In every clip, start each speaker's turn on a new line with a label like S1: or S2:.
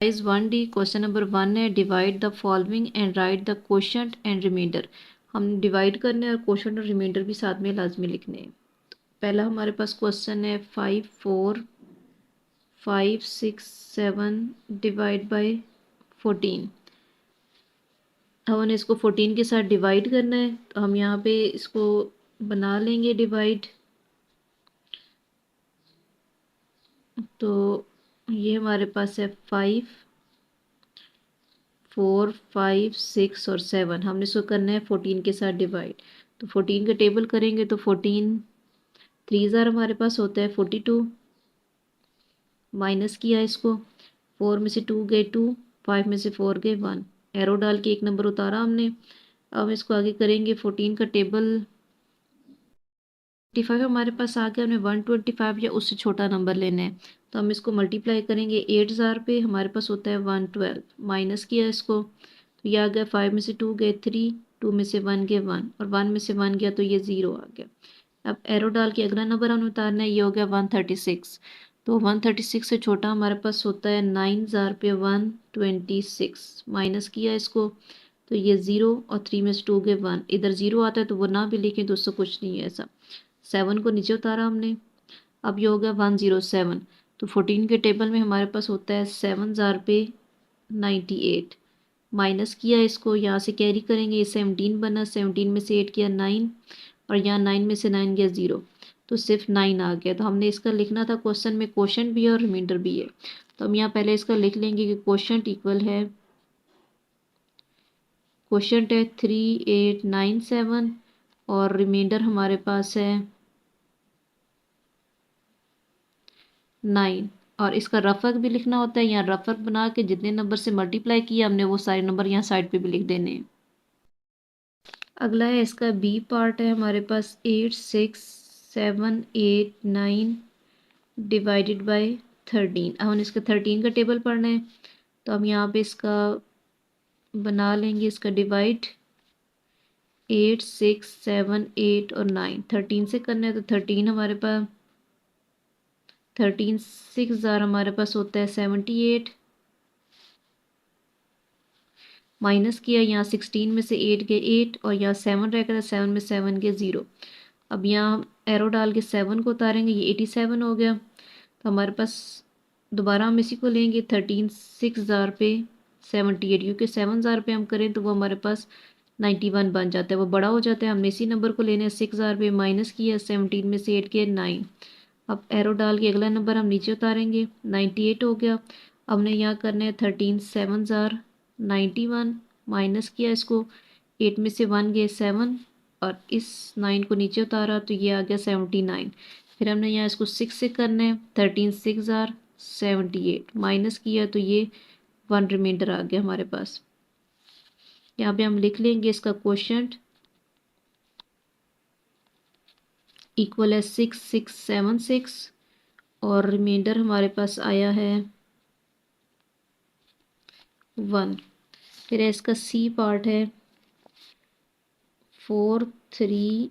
S1: Exercise 1D question number 1 है, divide the following and write the quotient and remainder. हम divide करने हैं और क्वोशंट और रिमाइंडर भी साथ में लाजमी लिखने हैं। पहला हमारे पास क्वेश्चन है 5 4 5 6 7 डिवाइड बाय 14। हमने इसको 14 के साथ डिवाइड करना है, तो हम यहाँ पे इसको बना लेंगे डिवाइड। तो ये हमारे पास है 5 4 5 6 और 7। हमने इसको करना है 14 के साथ डिवाइड। तो 14 का टेबल करेंगे तो 14 3 ज़ार हमारे पास होता है 42। माइनस किया इसको, 4 में से 2 गए 2, 5 में से 4 गए 1। एरो डाल के एक नंबर उतारा हमने। अब इसको आगे करेंगे 14 का टेबल। 25 हमारे पास आ गया, हमें 125 या उससे छोटा नंबर लेना है। तो हम इसको मल्टीप्लाई करेंगे 8 ज़ार पे, हमारे पास होता है 112। माइनस किया इसको, तो ये आ गया 5 में से 2 गए 3, 2 में से 1 गए 1 और 1 में से 1 गया तो ये 0 आ गया। अब एरो डाल के अगला नंबर हमें उतारना है, ये हो गया 136। तो 136 से छोटा हमारे पास होता है 9 ज़ार पे 126। माइनस किया इसको, तो ये 0 और 3 में से 2 गए 1। इधर 0 आता है तो वो ना भी लिखें तो उससे कुछ नहीं है ऐसा। 7 को नीचे उतारा हमने। अब ये हो गया 107। तो 14 के टेबल में हमारे पास होता है 7 ज़ार पे 98। माइनस किया इसको, यहाँ से कैरी करेंगे, ये 17 बना, 17 में से 8 किया 9 और यहाँ 9 में से 9 गया 0। तो सिर्फ 9 आ गया। तो हमने इसका लिखना था क्वेश्चन में क्वोशंट भी है और रिमाइंडर भी है। तो हम यहाँ पहले इसका लिख लेंगे कि क्वोशंट इक्वल है, क्वोशंट है 3897 और रिमाइंडर हमारे पास है 9। और इसका रफक भी लिखना होता है, यहाँ रफक बना के जितने नंबर से मल्टीप्लाई किया हमने वो सारे नंबर यहाँ साइड पे भी लिख देने हैं। अगला है इसका बी पार्ट है हमारे पास 8 6 7 8 9 डिवाइडेड बाय 13। अब हम इसका 13 का टेबल पढ़ना है, तो हम यहाँ पे इसका बना लेंगे, इसका डिवाइड 8 6 7 8 और 9। 13 से करना है तो 13 हमारे पास 13 6 ज़ार हमारे पास होता है 78। माइनस किया, यहाँ 16 में से 8 गए 8 और यहाँ 7 रह गया, 7 में 7 गए 0। अब यहाँ एरो डाल के 7 को उतारेंगे, ये 87 हो गया। तो हमारे पास दोबारा हम इसी को लेंगे 13 6 ज़ार पे 78, क्योंकि 7 ज़ार पे हम करें तो वो हमारे पास 91 बन जाता है, वो बड़ा हो जाता है। हमने इसी नंबर को लेना है 6 ज़ार पे। माइनस किया, 17 में से 8 के 9। अब एरो डाल के अगला नंबर हम नीचे उतारेंगे, 98 हो गया। अब हमने यहाँ करना है 13 7 ज़ार 91। माइनस किया इसको, 8 में से 1 गए 7 और इस 9 को नीचे उतारा तो ये आ गया 79। फिर हमने यहाँ इसको 6 से करना है, 13 6 ज़ार 78। माइनस किया तो ये 1 रिमाइंडर आ गया हमारे पास। यहाँ पे हम लिख लेंगे इसका क्वोशंट इक्वल है 6676 और रिमाइंडर हमारे पास आया है 1। फिर इसका सी पार्ट है 4 3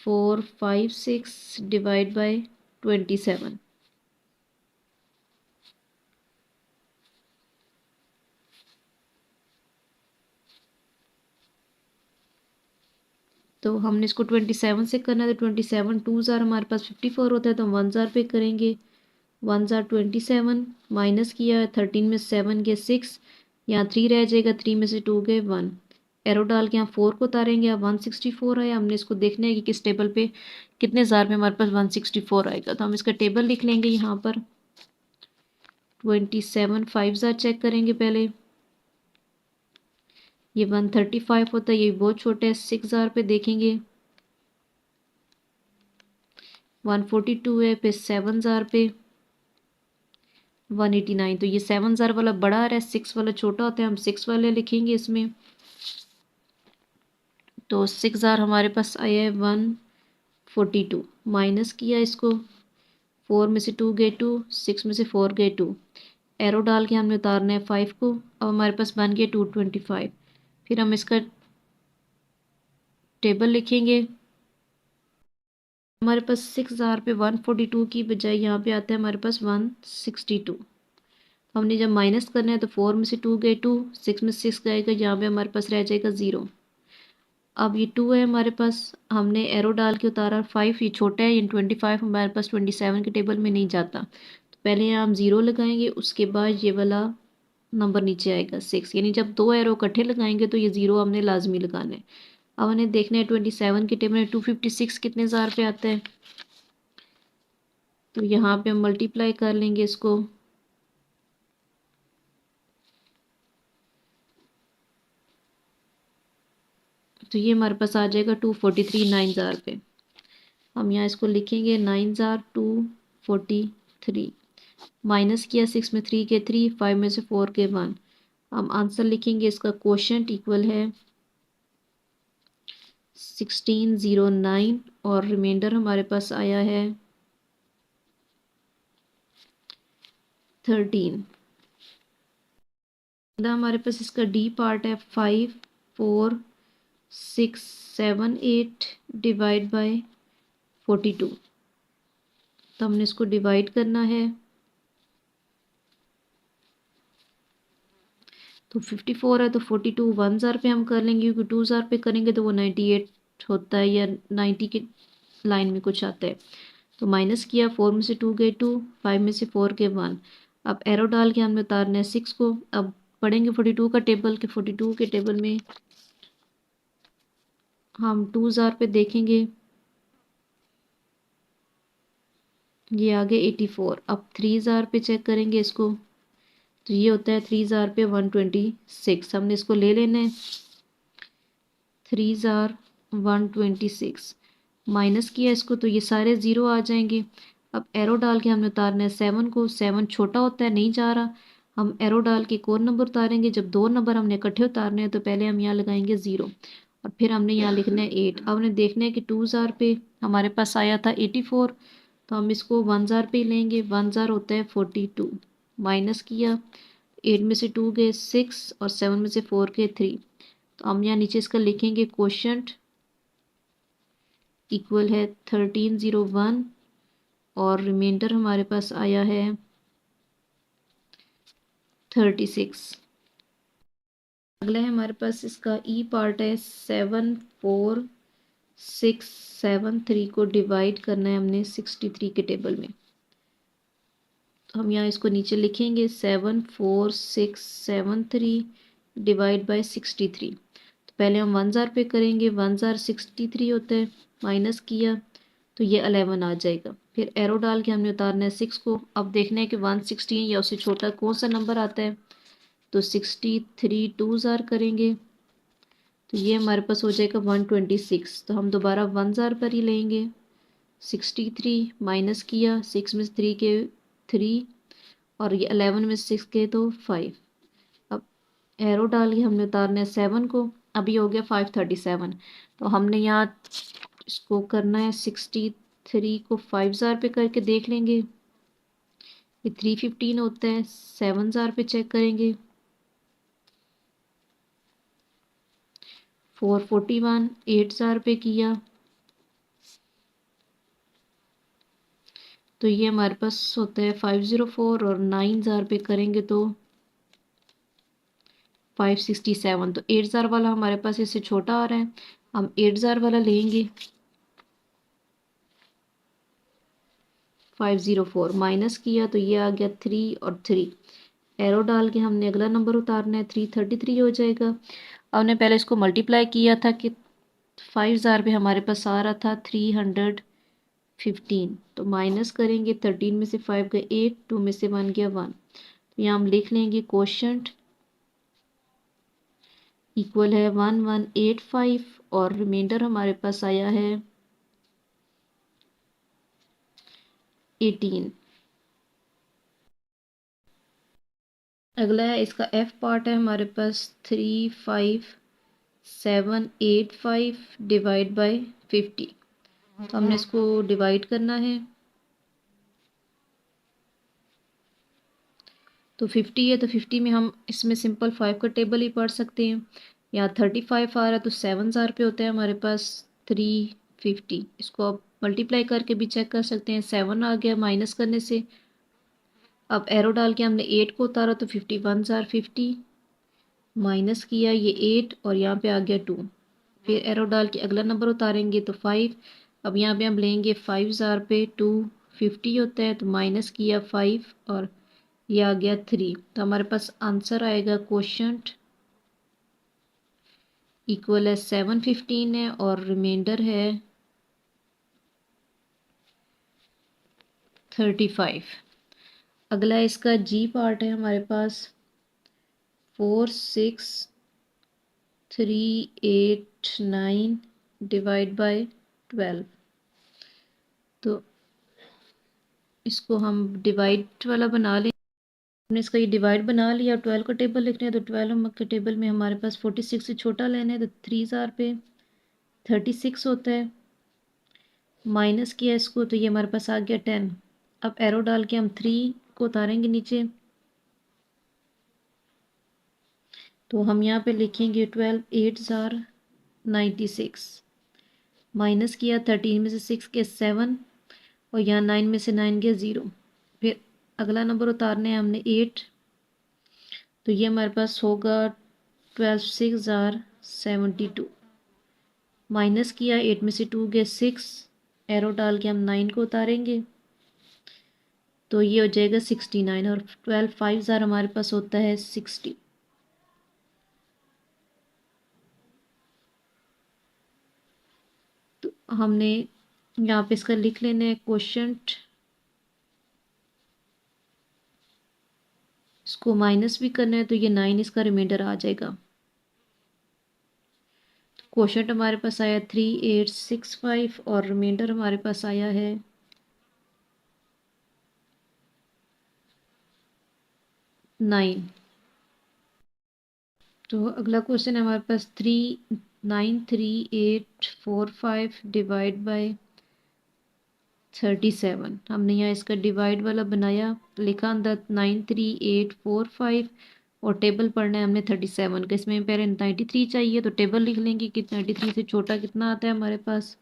S1: 4 5 6 डिवाइड बाय 27। तो हमने इसको 27 से करना है, तो 27 2 ज़ार हमारे पास 54 होता है, तो हम 1 ज़ार पे करेंगे। 1 ज़ार 27। माइनस किया, 13 में 7 गए 6, यहाँ 3 रह जाएगा, 3 में से 2 गए 1। एरो डाल के यहाँ 4 को उतारेंगे, अब 164 आया। हमने इसको देखना है कि किस टेबल पे कितने ज़ार में हमारे पास 164 आएगा। तो हम इसका टेबल लिख लेंगे यहाँ पर। 27 5 ज़ार चेक करेंगे पहले, ये 135 होता है, ये बहुत छोटा है। 6 ज़ार पे देखेंगे 142 है, फिर 7 ज़ार पे 189। तो ये 7 ज़ार वाला बड़ा आ रहा है, 6 वाला छोटा होता है, हम 6 वाले लिखेंगे इसमें। तो 6 ज़ार हमारे पास आया है 142। माइनस किया इसको, 4 में से 2 गए 2, 6 में से 4 गए 2। एरो डाल के हमने उतारना है 5 को। अब हमारे पास बन गया 225। फिर हम इसका टेबल लिखेंगे। हमारे पास 6 ज़ार पे 142 की बजाय यहाँ पे आता है हमारे पास 162। हमने जब माइनस करना है तो 4 में से 2 गए 2, 6 में 6 जाएगा, यहाँ पे हमारे पास रह जाएगा 0। अब ये 2 है हमारे पास, हमने एरो डाल के उतारा 5, ये छोटा है, ये 25 हमारे पास 27 के टेबल में नहीं जाता, तो पहले यहाँ हम 0 लगाएंगे, उसके बाद ये वाला नंबर नीचे आएगा 6, यानी जब दो एरो इकट्ठे लगाएंगे तो ये 0 हमने लाजमी लगाना है। अब हमें देखना है 27 के टेबल में 256 कितने ज़ार पे आता है, तो यहाँ पे हम मल्टीप्लाई कर लेंगे इसको, तो ये हमारे पास आ जाएगा 243 9 ज़ार पे। हम यहाँ इसको लिखेंगे 9 ज़ार 243, माइनस किया 6 में 3 के 3, 5 में से 4 के 1। हम आंसर लिखेंगे, इसका क्वोशंट इक्वल है 1609 और रिमाइंडर हमारे पास आया है 13। हमारे पास इसका डी पार्ट है 5 4 6 7 8 डिवाइड बाय 42, तो हमने इसको डिवाइड करना है, तो 54 है तो 42 1 ज़ार पे हम कर लेंगे, क्योंकि 2 ज़ार पे करेंगे तो वो 98 होता है या 90 के लाइन में कुछ आता है। तो माइनस किया, 4 में से 2 गए 2, 5 में से 4 के 1। अब एरो डाल के हमने उतारना है 6 को। अब पढ़ेंगे 42 का टेबल, के 42 के टेबल में हम 2 ज़ार पे देखेंगे, ये आगे 84। अब 3 ज़ार पे चेक करेंगे इसको, तो ये होता है 3 ज़ार पे 126, हमने इसको ले लेना है 3 ज़ार 126, माइनस किया इसको तो ये सारे ज़ीरो आ जाएंगे। अब एरो डाल के हमने उतारना है 7 को, 7 छोटा होता है नहीं जा रहा, हम एरो डाल के एक और नंबर उतारेंगे, जब दो नंबर हमने इकट्ठे उतारने हैं तो पहले हम यहाँ लगाएंगे 0 और फिर हमने यहाँ लिखना है 8। अब हमने देखना है कि 2 ज़ार पे हमारे पास आया था 84, तो हम इसको 1 ज़ार पे लेंगे, 1 ज़ार होता है 42, माइनस किया 8 में से 2 गए 6 और 7 में से 4 के 3, तो हम यहाँ नीचे इसका लिखेंगे क्वोशंट इक्वल है 1301 और रिमाइंडर हमारे पास आया है 36। अगला है हमारे पास इसका ई पार्ट है 74673 को डिवाइड करना है हमने 63 के टेबल में, तो हम यहाँ इसको नीचे लिखेंगे 74673 डिवाइड बाय 63, तो पहले हम 1 ज़ार पे करेंगे, 1 ज़ार 63 होता है, माइनस किया तो ये 11 आ जाएगा, फिर एरो डाल के हमने उतारना है 6 को। अब देखना है कि 116 या उससे छोटा कौन सा नंबर आता है, तो 63 2 ज़ार करेंगे तो ये हमारे पास हो जाएगा 126, तो हम दोबारा 1 ज़ार पर ही लेंगे, 63 माइनस किया 6 में 3 के 3 और ये 11 में 6 के तो 5। अब एरो डाल के हमने उतारना है 7 को, अभी हो गया 537, तो हमने यहाँ इसको करना है 63 को 5 ज़ार पे करके देख लेंगे, ये 315 होता है, 7 ज़ार पे चेक करेंगे 441, 8 ज़ार पे किया तो ये हमारे पास होता है 504 और 9 ज़ार पे करेंगे तो 567, तो 8 ज़ार वाला हमारे पास इससे छोटा आ रहा है, हम 8 ज़ार वाला लेंगे 504, माइनस किया तो ये आ गया 3 और 3, एरो डाल के हमने अगला नंबर उतारना है 333 हो जाएगा। हमने पहले इसको मल्टीप्लाई किया था कि 5 ज़ार पे हमारे पास आ रहा था 315, तो माइनस करेंगे 13 में से 5 गए 8, 2 में से 1 गया 1, तो यहाँ हम लिख लेंगे क्वोशंट इक्वल है 1185 और रिमाइंडर हमारे पास आया है 18। अगला है इसका एफ पार्ट है हमारे पास 35785 डिवाइड बाय 50, तो हमने इसको डिवाइड करना है, तो 50 है तो 50 में हम इसमें सिंपल 5 का टेबल ही पढ़ सकते हैं, यहाँ 35 आ रहा है तो 7 ज़ार पे होता है हमारे पास 350, इसको आप मल्टीप्लाई करके भी चेक कर सकते हैं, 7 आ गया माइनस करने से। अब एरो डाल के हमने 8 को उतारा तो 51 ज़ार 50, माइनस किया ये 8 और यहाँ पे आ गया 2। फिर एरो डाल के अगला नंबर उतारेंगे तो 5। अब यहाँ पे हम लेंगे 5 ज़ार पे 2 50 होता है, तो माइनस किया 5 और ये आ गया 3। तो हमारे पास आंसर आएगा क्वोशंट इक्वल है 715 है और रिमाइंडर है 35। अगला इसका जी पार्ट है हमारे पास 46389 डिवाइड बाय 12। तो इसको हम डिवाइड वाला बना लें। हमने इसका ये डिवाइड बना लिया। 12 का टेबल लिखना है तो 12 के टेबल में हमारे पास 46 से छोटा लेना है, तो 3 ज़ार पे 36 होता है, माइनस किया इसको तो ये हमारे पास आ गया 10। अब एरो डाल के हम 3 को उतारेंगे नीचे, तो हम यहाँ पे लिखेंगे 12 8 ज़ार 96, माइनस किया 13 में से 6 के 7 और यहाँ 9 में से 9 गया 0। फिर अगला नंबर उतारना है हमने 8, तो ये हमारे पास होगा 12 6 ज़ार 72, माइनस किया 8 में से 2 गए 6, एरो डाल के हम 9 को उतारेंगे तो ये हो जाएगा 69 और 12 5 ज़ार हमारे पास होता है 60। तो हमने यहाँ पे इसका लिख लेना है क्वोशंट, इसको माइनस भी करना है तो ये 9 इसका रिमाइंडर आ जाएगा। क्वोशंट हमारे पास आया 3865 और रिमाइंडर हमारे पास आया है 9। तो अगला क्वेश्चन है हमारे पास 393,845 डिवाइड बाय 37। हमने यहाँ इसका डिवाइड वाला बनाया, लिखा अंदर 93845 और टेबल पढ़ना है हमने 37 का। इसमें पहले 93 चाहिए तो टेबल लिख लेंगे कि 93 से छोटा कितना आता है हमारे पास।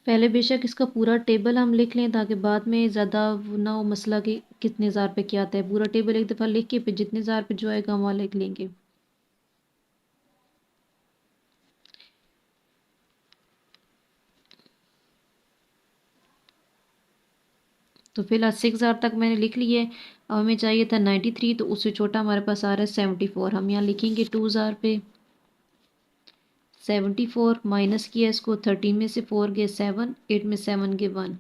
S1: पहले बेशक इसका पूरा टेबल हम लिख लें ताकि बाद में ज़्यादा ना हो मसला कि कितने ज़ार पे क्या आता है। पूरा टेबल एक दफ़ा लिख के फिर जितने ज़ार पे जो आएगा हम वहाँ लिख लेंगे। तो फिलहाल 6 ज़ार तक मैंने लिख लिए। अब हमें चाहिए था 93, तो उससे छोटा हमारे पास आ रहा है 74। हम यहाँ लिखेंगे 2 ज़ार पे 74, माइनस किया इसको 13 में से 4 गए 7, 8 में 7 गए 1,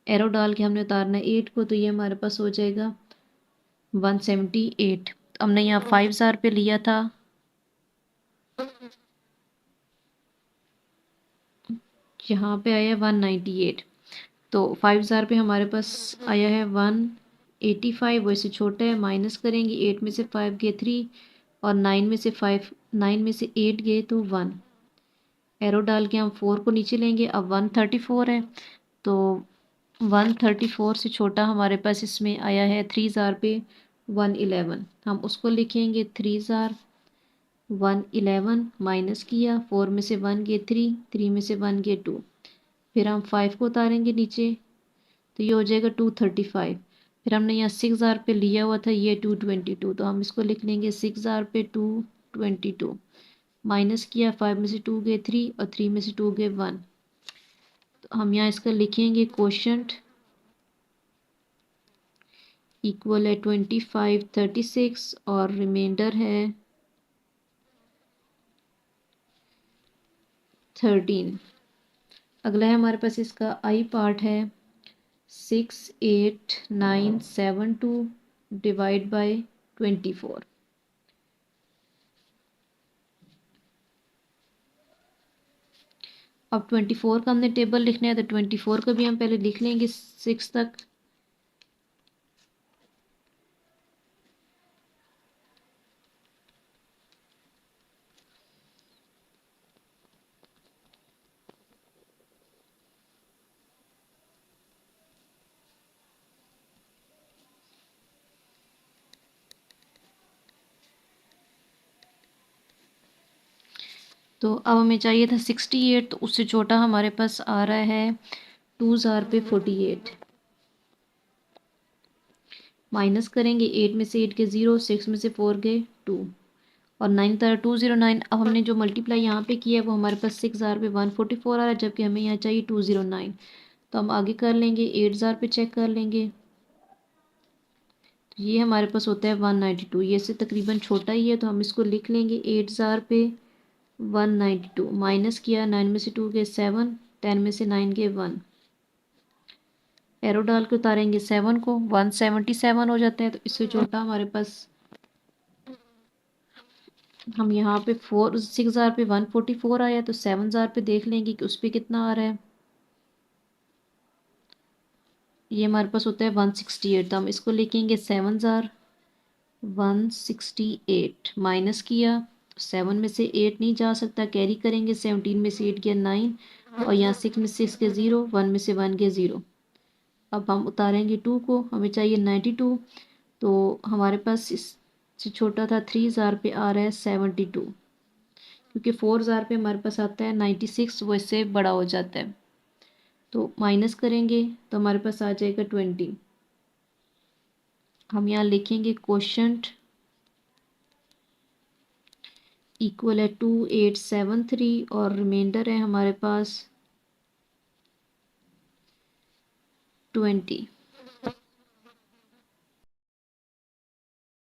S1: एरो डाल के हमने उतारना है 8 को, तो ये हमारे पास हो जाएगा 178। हमने यहाँ 5 ज़ार पे लिया था, यहाँ पे आया 198। तो 5 ज़ार पे हमारे पास आया है 185, वो इससे छोटा है, माइनस करेंगे 8 में से 5 गए 3 और 9 में से 5 9 में से 8 गए तो 1, एरो डाल के हम 4 को नीचे लेंगे। अब 134 है, तो 134 से छोटा हमारे पास इसमें आया है 3 ज़ार पे 111। हम उसको लिखेंगे 3 ज़ार 111, माइनस किया 4 में से 1 गए 3, 3 में से 1 गए 2, फिर हम 5 को उतारेंगे नीचे तो ये हो जाएगा 235। फिर हमने यहाँ 6 ज़ार पे लिया हुआ था ये 222, तो हम इसको लिख लेंगे 6 ज़ार पे 222, माइनस किया 5 में से 2 गए 3 और 3 में से 2 गए 1। तो हम यहाँ इसका लिखेंगे क्वोशंट इक्वल है 2536 और रिमाइंडर है 13। अगला है हमारे पास इसका आई पार्ट है 68972 डिवाइड बाय 24। अब 24 का हमने टेबल लिखना है तो 24 का भी हम पहले लिख लेंगे 6 तक। तो अब हमें चाहिए था 68, तो उससे छोटा हमारे पास आ रहा है 2 ज़ार पे 48। माइनस करेंगे 8 में से 8 के 0, 6 में से 4 गए 2 और 9 तारा 209। अब हमने जो मल्टीप्लाई यहाँ पे किया है वो हमारे पास 6 ज़ार पे 144 आ रहा है, जबकि हमें यहाँ चाहिए 209। तो हम आगे कर लेंगे 8 ज़ार पे चेक कर लेंगे, तो ये हमारे पास होता है 192। ये से तकरीबन छोटा ही है, तो हम इसको लिख लेंगे 8 ज़ार पे 192। माइनस किया 9 में से 2 गए 7, 10 में से 9 गए 1। एरो डाल के उतारेंगे 7 को, 177 हो जाता है। तो इससे छोटा हमारे पास, हम यहाँ पे 6 ज़ार पे 144 आया, तो 7 ज़ार पे देख लेंगे कि उस पर कितना आ रहा है। ये हमारे पास होता है 168, तो हम इसको लिखेंगे 7 ज़ार 168। माइनस किया 7 में से 8 नहीं जा सकता, कैरी करेंगे 17 में से 8 गया 9 और यहाँ 6 में से 6 के 0, 1 में से 1 गया 0। अब हम उतारेंगे 2 को, हमें चाहिए 92। तो हमारे पास इससे छोटा था 3 ज़ार पे आ रहा है 72, क्योंकि 4 ज़ार पे हमारे पास आता है 96, वो इससे बड़ा हो जाता है। तो माइनस करेंगे तो हमारे पास आ जाएगा 20। हम यहाँ लिखेंगे क्वोशंट इक्वल है 2873 और रिमाइंडर है हमारे पास 20।